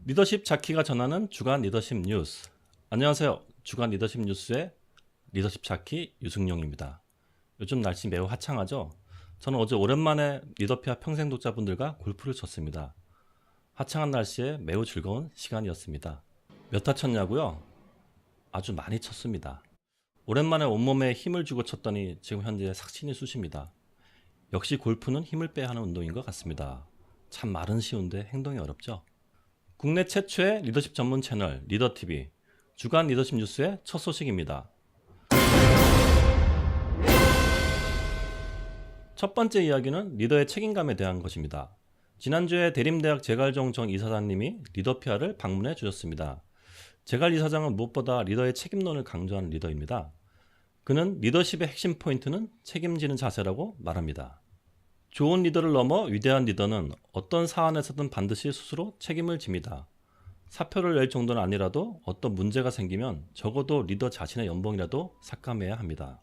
리더십 자키가 전하는 주간 리더십 뉴스. 안녕하세요. 주간 리더십 뉴스의 리더십 자키 유승용입니다. 요즘 날씨 매우 화창하죠? 저는 어제 오랜만에 리더피아 평생 독자분들과 골프를 쳤습니다. 화창한 날씨에 매우 즐거운 시간이었습니다. 몇 타 쳤냐고요? 아주 많이 쳤습니다. 오랜만에 온몸에 힘을 주고 쳤더니 지금 현재 삭신이 쑤십니다. 역시 골프는 힘을 빼야 하는 운동인 것 같습니다. 참 말은 쉬운데 행동이 어렵죠? 국내 최초의 리더십 전문 채널 리더TV 주간 리더십 뉴스의 첫 소식입니다. 첫 번째 이야기는 리더의 책임감에 대한 것입니다. 지난주에 대림대학 제갈종 정 이사장님이 리더피아를 방문해 주셨습니다. 제갈 이사장은 무엇보다 리더의 책임론을 강조하는 리더입니다. 그는 리더십의 핵심 포인트는 책임지는 자세라고 말합니다. 좋은 리더를 넘어 위대한 리더는 어떤 사안에서든 반드시 스스로 책임을 집니다. 사표를 낼 정도는 아니라도 어떤 문제가 생기면 적어도 리더 자신의 연봉이라도 삭감해야 합니다.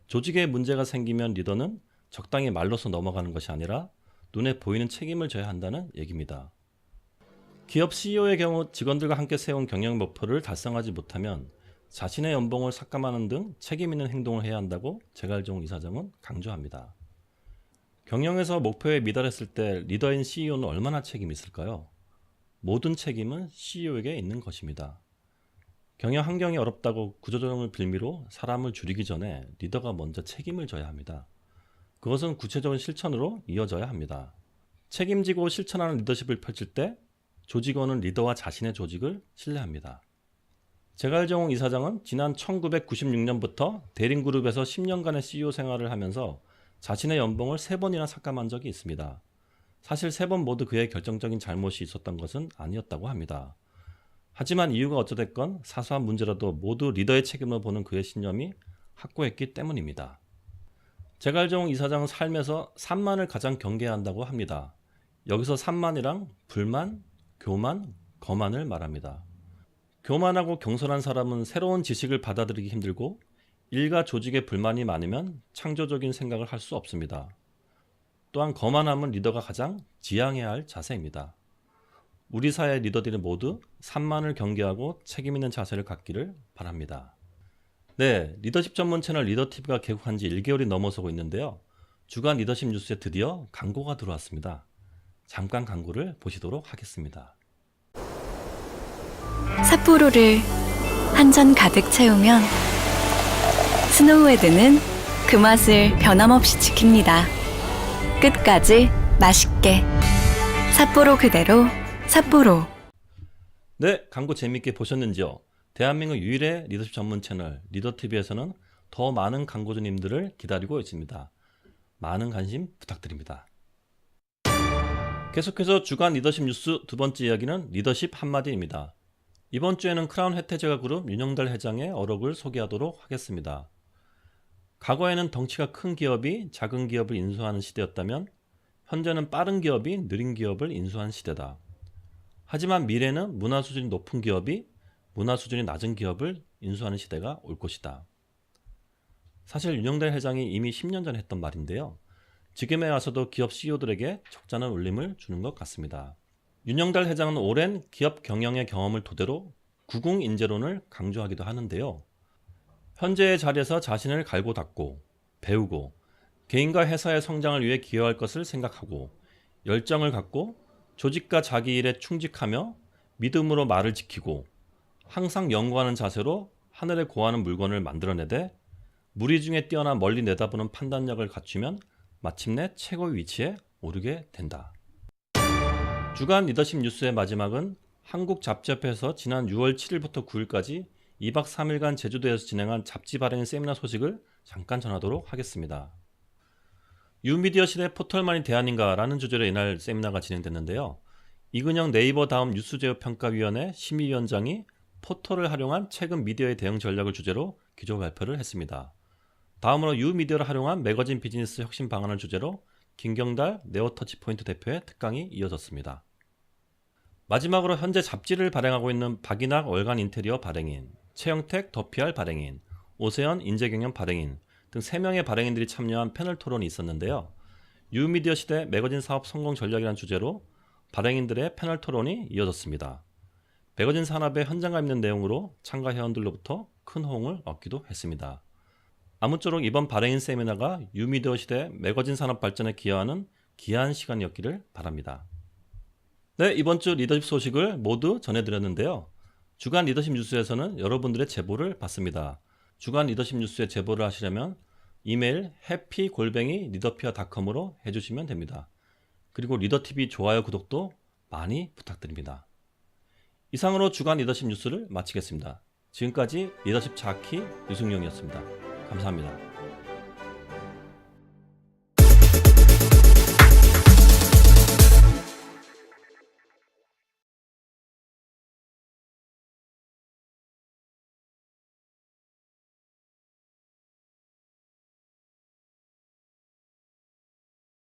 조직에 문제가 생기면 리더는 적당히 말로서 넘어가는 것이 아니라 눈에 보이는 책임을 져야 한다는 얘기입니다. 기업 CEO의 경우 직원들과 함께 세운 경영 목표를 달성하지 못하면 자신의 연봉을 삭감하는 등 책임 있는 행동을 해야 한다고 제갈종 이사장은 강조합니다. 경영에서 목표에 미달했을 때 리더인 CEO는 얼마나 책임이 있을까요? 모든 책임은 CEO에게 있는 것입니다. 경영 환경이 어렵다고 구조조정을 빌미로 사람을 줄이기 전에 리더가 먼저 책임을 져야 합니다. 그것은 구체적인 실천으로 이어져야 합니다. 책임지고 실천하는 리더십을 펼칠 때 조직원은 리더와 자신의 조직을 신뢰합니다. 제갈종 이사장은 지난 1996년부터 대림그룹에서 10년간의 CEO 생활을 하면서 자신의 연봉을 3번이나 삭감한 적이 있습니다. 사실 3번 모두 그의 결정적인 잘못이 있었던 것은 아니었다고 합니다. 하지만 이유가 어찌됐건 사소한 문제라도 모두 리더의 책임을 보는 그의 신념이 확고했기 때문입니다. 제갈종 이사장은 삶에서 산만을 가장 경계해야 한다고 합니다. 여기서 산만이랑 불만, 교만, 거만을 말합니다. 교만하고 경솔한 사람은 새로운 지식을 받아들이기 힘들고 일과 조직에 불만이 많으면 창조적인 생각을 할 수 없습니다. 또한 거만함은 리더가 가장 지향해야 할 자세입니다. 우리 사회 리더들이 모두 산만을 경계하고 책임 있는 자세를 갖기를 바랍니다. 네, 리더십 전문 채널 리더TV가 개국한 지 1개월이 넘어서고 있는데요. 주간 리더십 뉴스에 드디어 광고가 들어왔습니다. 잠깐 광고를 보시도록 하겠습니다. 삿포로를 한 잔 가득 채우면 스노우헤드는 그 맛을 변함없이 지킵니다. 끝까지 맛있게. 삿포로 그대로 삿포로. 네, 광고 재밌게 보셨는지요? 대한민국 유일의 리더십 전문 채널 리더TV에서는 더 많은 광고주님들을 기다리고 있습니다. 많은 관심 부탁드립니다. 계속해서 주간 리더십 뉴스 두 번째 이야기는 리더십 한마디입니다. 이번 주에는 크라운 혜태제가 그룹 윤영달 회장의 어록을 소개하도록 하겠습니다. 과거에는 덩치가 큰 기업이 작은 기업을 인수하는 시대였다면 현재는 빠른 기업이 느린 기업을 인수한 시대다. 하지만 미래는 문화 수준이 높은 기업이 문화 수준이 낮은 기업을 인수하는 시대가 올 것이다. 사실 윤영달 회장이 이미 10년 전에 했던 말인데요. 지금에 와서도 기업 CEO들에게 적잖은 울림을 주는 것 같습니다. 윤영달 회장은 오랜 기업 경영의 경험을 토대로 구궁인재론을 강조하기도 하는데요. 현재의 자리에서 자신을 갈고 닦고 배우고 개인과 회사의 성장을 위해 기여할 것을 생각하고 열정을 갖고 조직과 자기 일에 충직하며 믿음으로 말을 지키고 항상 연구하는 자세로 하늘에 고하는 물건을 만들어내되 무리 중에 뛰어나 멀리 내다보는 판단력을 갖추면 마침내 최고의 위치에 오르게 된다. 주간 리더십 뉴스의 마지막은 한국잡지협회에서 지난 6월 7일부터 9일까지 2박 3일간 제주도에서 진행한 잡지 발행 세미나 소식을 잠깐 전하도록 하겠습니다. 뉴미디어 시대 포털만이 대안인가 라는 주제로 이날 세미나가 진행됐는데요. 이근영 네이버 다음 뉴스제휴평가위원회 심의위원장이 포털을 활용한 최근 미디어의 대응 전략을 주제로 기조 발표를 했습니다. 다음으로 뉴미디어를 활용한 매거진 비즈니스 혁신 방안을 주제로 김경달 네오터치포인트 대표의 특강이 이어졌습니다. 마지막으로 현재 잡지를 발행하고 있는 박인학 월간 인테리어 발행인, 최영택 더PR 발행인, 오세연 인재경영 발행인 등 3명의 발행인들이 참여한 패널 토론이 있었는데요. 뉴미디어 시대 매거진 사업 성공 전략이라는 주제로 발행인들의 패널 토론이 이어졌습니다. 매거진 산업의 현장감 있는 내용으로 참가 회원들로부터 큰 호응을 얻기도 했습니다. 아무쪼록 이번 발행인 세미나가 뉴미디어 시대 매거진 산업 발전에 기여하는 귀한 시간이었기를 바랍니다. 네, 이번 주 리더십 소식을 모두 전해드렸는데요. 주간 리더십 뉴스에서는 여러분들의 제보를 받습니다. 주간 리더십 뉴스에 제보를 하시려면 이메일 happy@leaderpia.com으로 해주시면 됩니다. 그리고 리더TV 좋아요, 구독도 많이 부탁드립니다. 이상으로 주간 리더십 뉴스를 마치겠습니다. 지금까지 리더십 자키 유승용이었습니다. 감사합니다.